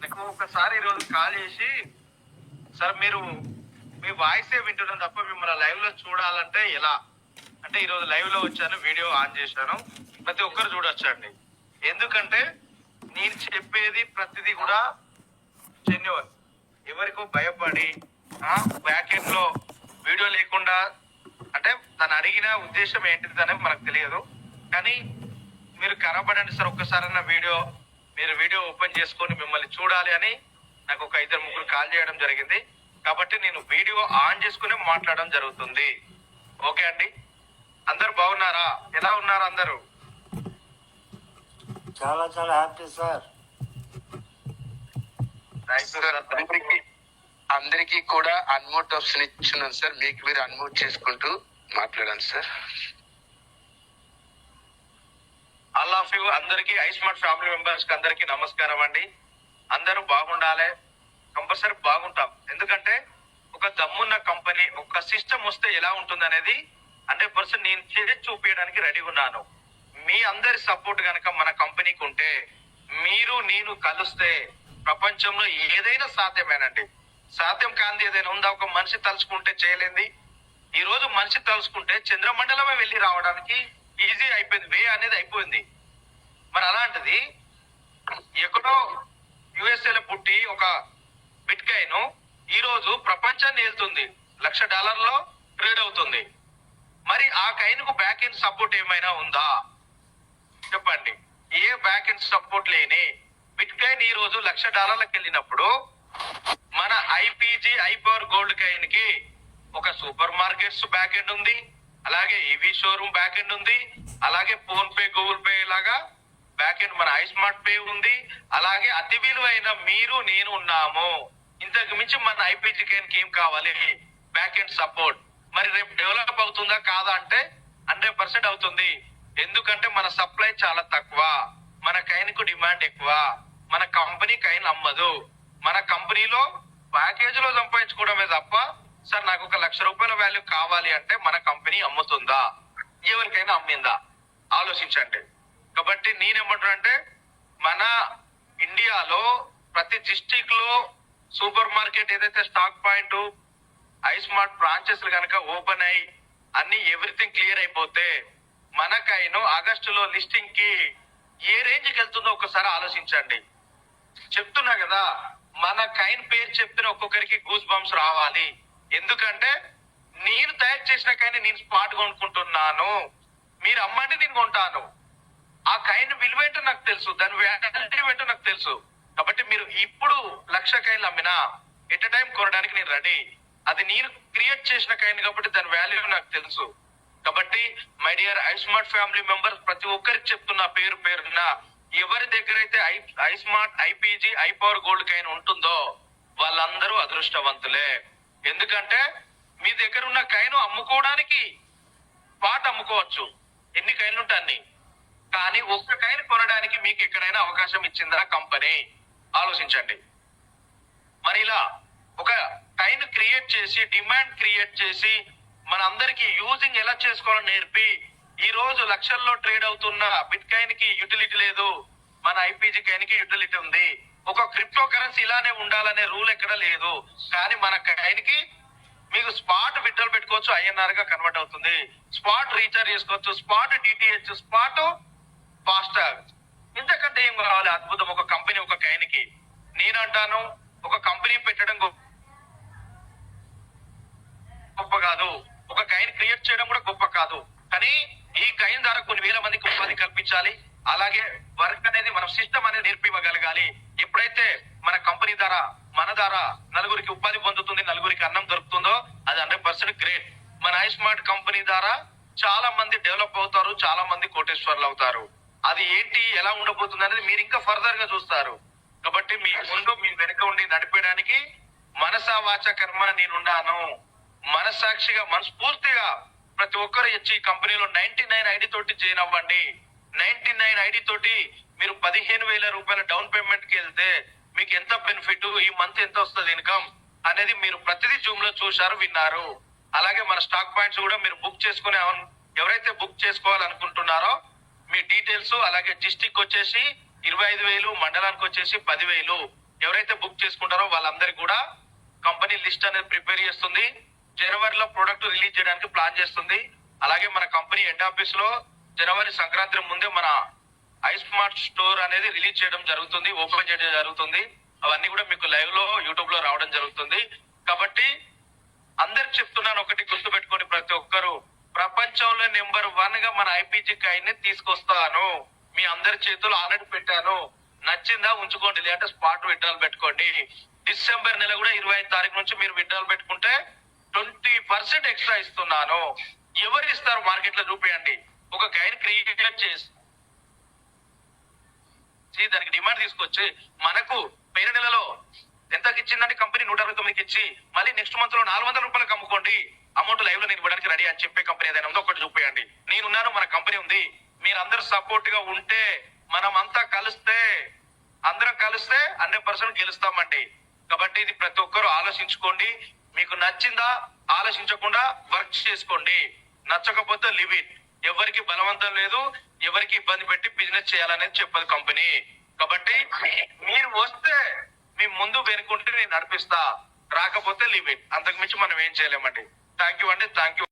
మీకు ఒకసారి ఈరోజు కాల్ చేసి, సార్ మీరు మీ వాయిసే వింటున్నాను తప్ప మిమ్మల్ని లైవ్ లో చూడాలంటే ఎలా అంటే, ఈరోజు లైవ్ లో వచ్చాను, వీడియో ఆన్ చేశాను, ప్రతి ఒక్కరు చూడొచ్చండి. ఎందుకంటే నేను చెప్పేది ప్రతిదీ కూడా జెన్యున్. ఎవరికో భయపడి బ్యాక్ ఎండ్ లో వీడియో లేకుండా అంటే తను అడిగిన ఉద్దేశం ఏంటిది అనేది మనకు తెలియదు. కానీ మీరు కనబడండి సార్ ఒక్కసారన్న మీరు వీడియో ఓపెన్ చేసుకొని మిమ్మల్ని చూడాలి అని నాకు ఒక 2-3 కాల్ చేయడం జరిగింది. కాబట్టి నేను వీడియో ఆన్ చేసుకుని మాట్లాడడం జరుగుతుంది. ఓకే అండి, అందరు బాగున్నారా? ఎలా ఉన్నారు అందరూ? చాలా చాలా హ్యాపీ సార్. అందరికి కూడా అన్మ్యూట్ ఆప్షన్ ఇచ్చున్నాను సార్. మీకు మీరు అన్మ్యూట్ చేసుకుంటూ మాట్లాడండి సార్. ఆల్ ఆఫ్ యూ అందరికి, ఐస్మార్ట్ ఫ్యామిలీ మెంబర్స్ కి అందరికి నమస్కారం అండి. అందరూ బాగుండాలి, కంపల్సరీ బాగుంటాం. ఎందుకంటే ఒక దమ్మున్న కంపెనీ, ఒక సిస్టమ్ వస్తే ఎలా ఉంటుంది అనేది 100% నేను చేసి చూపించడానికి రెడీగా ఉన్నాను. మీ అందరి సపోర్ట్ కనుక మన కంపెనీకి ఉంటే, మీరు నేను కలిస్తే ప్రపంచంలో ఏదైనా సాధ్యమేనండి. సాధ్యం కాంది ఏదైనా ఉందా? ఒక మనిషి తలుచుకుంటే చేయలేంది. ఈ రోజు మనిషి తలుచుకుంటే చంద్రమండలమే వెళ్ళి రావడానికి ఈజీ అయిపోయింది, వే అనేది అయిపోయింది. మరి అలాంటిది ఎక్కడో యుఎస్ఏలో పుట్టి ఒక బిట్ కాయిన్ ఈ రోజు ప్రపంచాన్ని వెళ్తుంది, $1,00,000 ట్రేడ్ అవుతుంది. మరి ఆ కాయిన్ కు బ్యాక్ ఎండ్ సపోర్ట్ ఏమైనా ఉందా చెప్పండి? ఏ బ్యాక్ ఎండ్ సపోర్ట్ లేని బిట్ కాయిన్ ఈ రోజు $1,00,000 వెళ్ళినప్పుడు, మన ఐపీజీ ఐపవర్ గోల్డ్ కాయిన్ కి ఒక సూపర్ మార్కెట్స్ బ్యాక్ ఎండ్ ఉంది, అలాగే ఈవీ షోరూమ్ బ్యాక్ ఎండ్ ఉంది, అలాగే ఫోన్ పే, గూగుల్ పే లాగా బ్యాక్ ఎండ్ మన ఐస్మార్ట్ పే ఉంది, అలాగే అతి విలువైన మీరు నేను ఉన్నాము. ఇంతకు మించి మన ఐపీజీ కాయిన్ కి ఏం కావాలి? Back end support. మరి రేపు డెవలప్ అవుతుందా కాదా అంటే 100% అవుతుంది. ఎందుకంటే మన సప్లై చాలా తక్కువ, మన కాయిన్ కు డిమాండ్ ఎక్కువ, మన కంపెనీ కాయిన్ అమ్మదు. మన కంపెనీలో ప్యాకేజ్ లో సంపాదించుకోవడమే తప్ప, సార్ నాకు ఒక ₹1,00,000 వాల్యూ కావాలి అంటే మన కంపెనీ అమ్ముతుందా? ఎవరికైనా అమ్మిందా? ఆలోచించండి. కాబట్టి నేనేమంటానంటే, మన ఇండియాలో ప్రతి డిస్టిక్ లో సూపర్ మార్కెట్ ఏదైతే స్టాక్ పాయింట్ ఐస్మార్ట్ బ్రాంచెస్ కనుక ఓపెన్ అయ్యి అన్ని ఎవ్రీథింగ్ క్లియర్ అయిపోతే, మనకైనా ఆగస్టులో లిస్టింగ్ కి ఏ రేంజ్ కి వెళ్తుందో ఒకసారి ఆలోచించండి. చెప్తున్నా కదా, మన కైన్ పేరు చెప్తున్న ఒక్కొక్కరికి గూస్ బంప్స్ రావాలి. ఎందుకంటే నేను తయారు చేసిన కైన్ నేను స్పాట్ కొనుక్కుంటున్నాను, మీరు అమ్మంటే నేను కొంటాను. ఆ కైన్ విలువ ఏంటో నాకు తెలుసు, దాని వాల్యూ ఏంటో నాకు తెలుసు. కాబట్టి మీరు ఇప్పుడు 1,00,000 కైన్లు అమ్మినా ఎట్ ఎ టైం కొనడానికి నేను రెడీ. అది నేను క్రియేట్ చేసిన కైన్ కాబట్టి దాని వాల్యూ నాకు తెలుసు. కాబట్టి my dear iSmart family members, ప్రతి ఒక్కరికి చెప్తున్నా పేరు పేరున, ఎవరి దగ్గర అయితే ఐస్మార్ట్ ఐపీజీ ఐపవర్ గోల్డ్ కైన్ ఉంటుందో వాళ్ళందరూ అదృష్టవంతులే. ఎందుకంటే మీ దగ్గర ఉన్న కైన్ అమ్ముకోవడానికి స్పాట్ అమ్ముకోవచ్చు, ఎన్ని కైన్లు ఉంటాయి అన్ని. కానీ ఒక్క కైన్ కొనడానికి మీకు ఎక్కడైనా అవకాశం ఇచ్చిందా కంపెనీ? ఆలోచించండి. మరి ఇలా ఒక కైన్ క్రియేట్ చేసి, డిమాండ్ క్రియేట్ చేసి, మన అందరికి యూజింగ్ ఎలా చేసుకోవాలని నేర్పి, ఈ రోజు లక్షల్లో ట్రేడ్ అవుతున్న బిట్ కాయిన్ కి యూటిలిటీ లేదు, మన ఐపీజీ కాయిన్ కి యూటిలిటీ ఉంది. ఒక క్రిప్టో కరెన్సీ ఇలానే ఉండాలనే రూల్ ఎక్కడ లేదు. కానీ మన కాయిన్ కి మీకు స్పాట్ విత్డ్రాల్ పెట్టుకోవచ్చు, INR గా కన్వర్ట్ అవుతుంది, స్పాట్ రీఛార్జ్ చేసుకోవచ్చు, స్పాట్ డిటిహెచ్, స్పాట్ ఫాస్టాగ్. ఇంతకంటే ఏం కావాలి? అద్భుతం. ఒక కంపెనీ ఒక కాయిన్ కి, నేను అంటాను ఒక కంపెనీ పెట్టడం గొప్ప కాదు, ఒక కైన్ క్రియేట్ చేయడం కూడా గొప్ప కాదు. కానీ ఈ కైన్ ద్వారా కొన్ని వేల మందికి ఉపాధి కల్పించాలి. అలాగే వర్క్ అనేది మనం సిస్టమ్ అనేది నేర్పివ్వగలగాలి. ఎప్పుడైతే మన కంపెనీ ద్వారా, మన ద్వారా నలుగురికి ఉపాధి పొందుతుంది, నలుగురికి అన్నం దొరుకుతుందో అది 100% గ్రేట్. మన ఐస్మార్ట్ కంపెనీ ద్వారా చాలా మంది డెవలప్ అవుతారు, చాలా మంది కోటేశ్వర్లు అవుతారు. అది ఏంటి, ఎలా ఉండబోతుంది అనేది మీరు ఇంకా ఫర్దర్ గా చూస్తారు. కాబట్టి మీ ముందు, మీ వెనుక ఉండి నడిపేయడానికి మనసా వాచ కర్మ నేనున్నాను. మనసాక్షిగా, మనస్ఫూర్తిగా ప్రతి ఒక్కరు వచ్చి కంపెనీలో 99 ఐడి తోటి జాయిన్ అవ్వండి. 99 ఐడి తోటి మీరు ₹15,000 డౌన్ పేమెంట్ కి వెళ్తే మీకు ఎంత బెనిఫిట్, ఈ మంత్ ఎంత వస్తుంది ఇన్కమ్ అనేది మీరు ప్రతిదీ జూమ్ లో చూశారు, విన్నారు. అలాగే మన స్టాక్ పాయింట్స్ కూడా మీరు బుక్ చేసుకునే, ఎవరైతే బుక్ చేసుకోవాలనుకుంటున్నారో మీ డీటెయిల్స్, అలాగే డిస్టిక్ వచ్చేసి 25,000, మండలానికి వచ్చేసి 10,000. ఎవరైతే బుక్ చేసుకుంటారో వాళ్ళందరికీ కూడా కంపెనీ లిస్ట్ అనేది ప్రిపేర్ చేస్తుంది. జనవరిలో ప్రొడక్ట్ రిలీజ్ చేయడానికి ప్లాన్ చేస్తుంది. అలాగే మన కంపెనీ హెడ్ ఆఫీస్ లో జనవరి సంక్రాంతి ముందే మన ఐస్మార్ట్ స్టోర్ అనేది రిలీజ్ చేయడం జరుగుతుంది, ఓపెన్ చేయడం జరుగుతుంది. అవన్నీ కూడా మీకు లైవ్ లో యూట్యూబ్ లో రావడం జరుగుతుంది. కాబట్టి అందరికి చెప్తున్నాను, ఒకటి గుర్తు పెట్టుకొని ప్రతి ఒక్కరు, ప్రపంచంలో నెంబర్ 1 గా మన ఐపీజీ కాయిన్ ని తీసుకొస్తాను. మీ అందరి చేతులు ఆల్రెడీ పెట్టాను. నచ్చిందా ఉంచుకోండి, లేదంటే స్పాట్ విడ్రాల్ పెట్టుకోండి. డిసెంబర్ నెల కూడా 25 తారీఖు నుంచి మీరు విడ్రాల్ పెట్టుకుంటే 20% ఎక్స్ట్రా ఇస్తున్నాను. ఎవరు ఇస్తారు మార్కెట్ లో చూపించండి. ఒక కాయిన్ క్రియేట్ చేసి దానికి డిమాండ్ తీసుకొచ్చి మనకు పోయిన నెలలో ఎంతకి ఇచ్చిందంటే కంపెనీ 169కి ఇచ్చి మళ్ళీ నెక్స్ట్ మంత్ లో 400 రూపాయలకు అమ్ముకోండి, అమౌంట్ లైవ్ లో నేను ఇవ్వడానికి రెడీ అని చెప్పే కంపెనీ ఏదైనా ఉందో ఒకటి చూపించండి. నేనున్నాను, మన కంపెనీ ఉంది. మీరందరూ సపోర్ట్ గా ఉంటే, మనం అంతా కలిస్తే, అందరం కలిస్తే 100% గెలుస్తామండి. కాబట్టి ఇది ప్రతి ఒక్కరు ఆలోచించుకోండి. మీకు నచ్చిందా ఆలోచించకుండా వర్క్ చేసుకోండి, నచ్చకపోతే లివ్ ఇట్. ఎవరికి బలవంతం లేదు, ఎవరికి ఇబ్బంది పెట్టి బిజినెస్ చేయాలనేది చెప్పదు కంపెనీ. కాబట్టి మీరు వస్తే మీ ముందు వెనుకుంటే నేను నడిపిస్తా, రాకపోతే లివ్ ఇట్. అంతకు మించి మనం ఏం చేయలేమండి. థ్యాంక్ యూ అండి, థ్యాంక్ యూ.